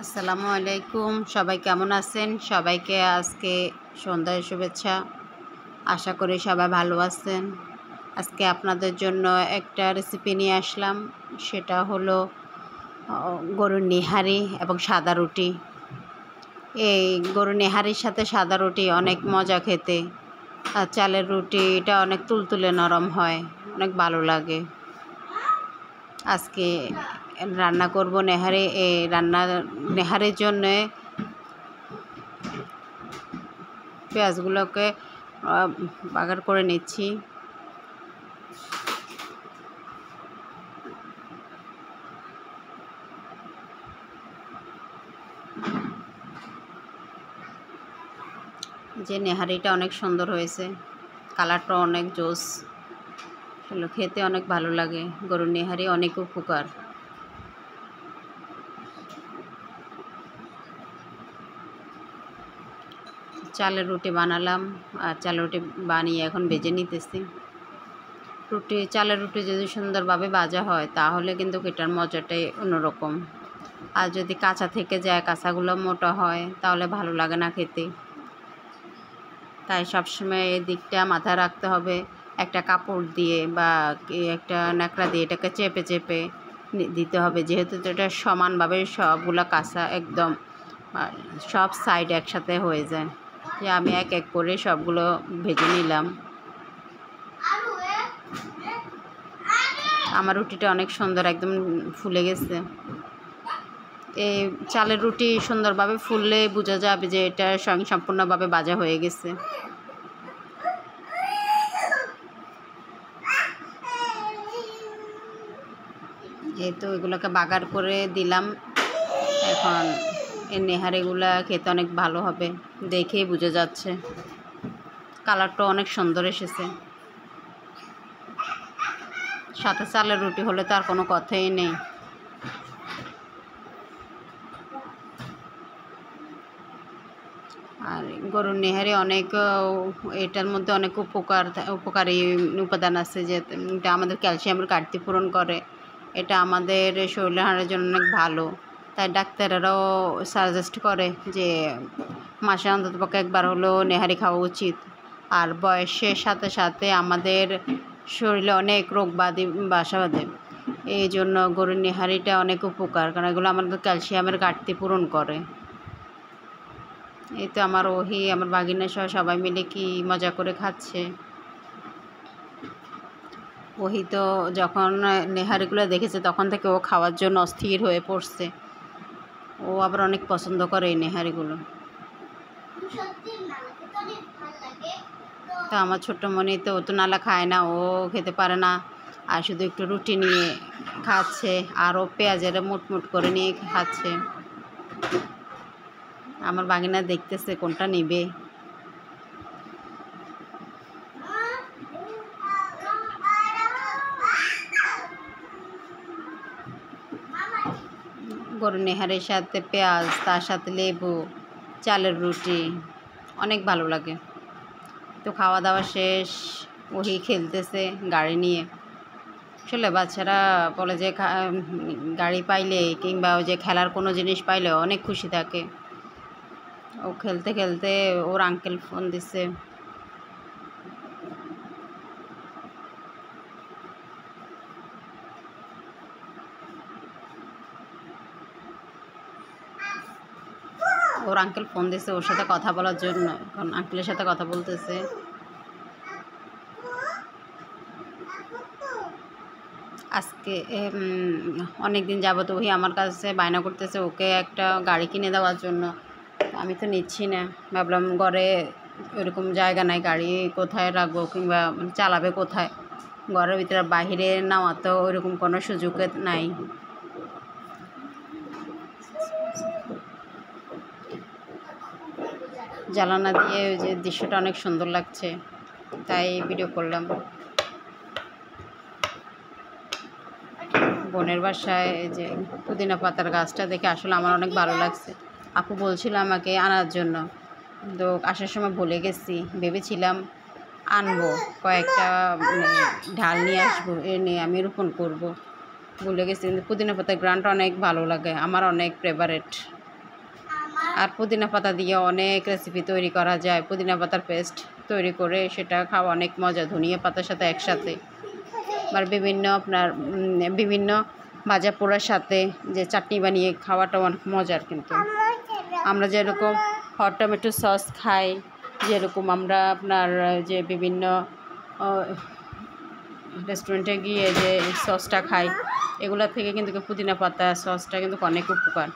আসসালামু আলাইকুম। সবাই কেমন আছেন? সবাইকে আজকে সন্ধ্যার শুভেচ্ছা। আশা করি সবাই ভালো আছেন। আজকে আপনাদের জন্য একটা রেসিপি নিয়ে আসলাম। সেটা হলো গরুর নেহারি এবং সাদা রুটি। এই গরুর নেহারির সাথে সাদা রুটি অনেক মজা খেতে। আর চালের রুটিটা অনেক তুলতুলে নরম হয়, অনেক ভালো লাগে। আজকে রান্না করব নেহারি। নেহারির জন্য পেঁয়াজগুলোকে বাগার করে নিচ্ছি। যে নেহারিটা অনেক সুন্দর হয়েছে, কালারটা অনেক জোস, খেতে অনেক ভালো লাগে। গরুর নেহারি অনেক উপকার। চালের রুটি বানালাম, আর চালের রুটি বানিয়ে এখন ভেজে নিতেছি। চালের রুটি যদি সুন্দরভাবে ভাজা হয় তাহলে কিন্তু এটার মজাটাই অন্যরকম। আর যদি কাঁচা থেকে যায়, কাঁচাগুলো মোটা হয়, তাহলে ভালো লাগে না খেতে। তাই সবসময় এই দিকটা মাথায় রাখতে হবে। একটা কাপড় দিয়ে বা একটা ন্যাকড়া দিয়ে এটাকে চেপে চেপে দিতে হবে, যেহেতু এটা সমানভাবে সবগুলো কাঁচা একদম সব সাইড একসাথে হয়ে যায়। যে আমি এক এক করে সবগুলো ভেজে নিলাম। আমার রুটিটা অনেক সুন্দর, একদম ফুলে গেছে। এই চালের রুটি সুন্দরভাবে ফুললে বোঝা যাবে যে এটা সম্পূর্ণভাবে ভাজা হয়ে গেছে। এই তো এগুলোকে বাগার করে দিলাম। এখন এই নেহারিগুলা খেতে অনেক ভালো হবে, দেখেই বোঝা যাচ্ছে। কালারটা অনেক সুন্দর এসেছে। সাথে চালের রুটি হলে তো আর কোনো কথাই নেই। আর গরুর নেহারি অনেক, এটার মধ্যে অনেক উপকারী উপাদান আছে, যে এটা আমাদের ক্যালসিয়ামের ঘাটতি পূরণ করে। এটা আমাদের শরীরের হাড়ের জন্য অনেক ভালো। তাই ডাক্তারেরাও সাজেস্ট করে যে মাসে অন্ততপক্ষে একবার হলেও নেহারি খাওয়া উচিত। আর বয়সের সাথে সাথে আমাদের শরীরে অনেক রোগ ব্যাধি বাসা বাঁধে। এই জন্য গরুর নেহারিটা অনেক উপকার, কারণ এগুলো আমাদের ক্যালসিয়ামের ঘাটতি পূরণ করে। এই তো আমার আমার বাগিনা সহ সবাই মিলে কি মজা করে খাচ্ছে। তো যখন নেহারিগুলো দেখেছে তখন থেকে ও খাওয়ার জন্য অস্থির হয়ে পড়ছে। ও আবার অনেক পছন্দ করে এই নেহারিগুলো। তো আমার ছোট্ট মনি তো ও তো নালা খায় না, ও খেতে পারে না, আর শুধু একটু রুটি নিয়ে খাচ্ছে, আর ও পেঁয়াজের মুটমুট করে নিয়ে খাচ্ছে। আমার বাগিনা দেখতেছে কোনটা নিবে। গরুর নেহারির সাথে পেঁয়াজ, তার সাথে লেবু, চালের রুটি অনেক ভালো লাগে। তো খাওয়া দাওয়া শেষ, খেলতেছে গাড়ি নিয়ে। আসলে বাচ্চারা বলে যে গাড়ি পাইলে কিংবা ওই যে খেলার কোনো জিনিস পাইলে অনেক খুশি থাকে। ও খেলতে খেলতে ওর আঙ্কেল ফোন দিছে। ওর আঙ্কেল ফোন দিছে ওর সাথে কথা বলার জন্য, এখন আঙ্কেলের সাথে কথা বলতেছে। আজকে অনেক দিন যাবত আমার কাছে বায়না করতেছে ওকে একটা গাড়ি কিনে দেওয়ার জন্য। আমি তো নিচ্ছি না, ভাবলাম ঘরে ওইরকম জায়গা নাই, গাড়ি কোথায় রাখবো কিংবা চালাবে কোথায়। ঘরের ভিতরে বাহিরে নেওয়া তো ওইরকম কোনো সুযোগ নাই। জানালা দিয়ে ওই যে দৃশ্যটা অনেক সুন্দর লাগছে, তাই ভিডিও করলাম। বোনের বাসায় যে পুদিনা পাতার গাছটা দেখে আসলে আমার অনেক ভালো লাগছে। আপু বলছিল আমাকে আনার জন্য, তো আসার সময় ভুলে গেছি। ভেবেছিলাম আনবো, কয়েকটা ঢাল নিয়ে আসবো, নিয়ে আমি রোপণ করবো, ভুলে গেছি। কিন্তু পুদিনা পাতার গ্রানটা অনেক ভালো লাগে, আমার অনেক ফেভারেট। আর পুদিনা পাতা দিয়ে অনেক রেসিপি তৈরি করা যায়। পুদিনা পাতার পেস্ট তৈরি করে সেটা খাওয়া অনেক মজা, ধনিয়া পাতার সাথে একসাথে। আবার বিভিন্ন ভাজা পোড়ার সাথে যে চাটনি বানিয়ে খাওয়াটাও অনেক মজার। কিন্তু আমরা যেরকম হট টমেটো সস খাই, যেরকম আমরা যে বিভিন্ন রেস্টুরেন্টে গিয়ে যে সসটা খাই, এগুলো থেকে কিন্তু পুদিনা পাতা সসটা কিন্তু অনেক উপকার।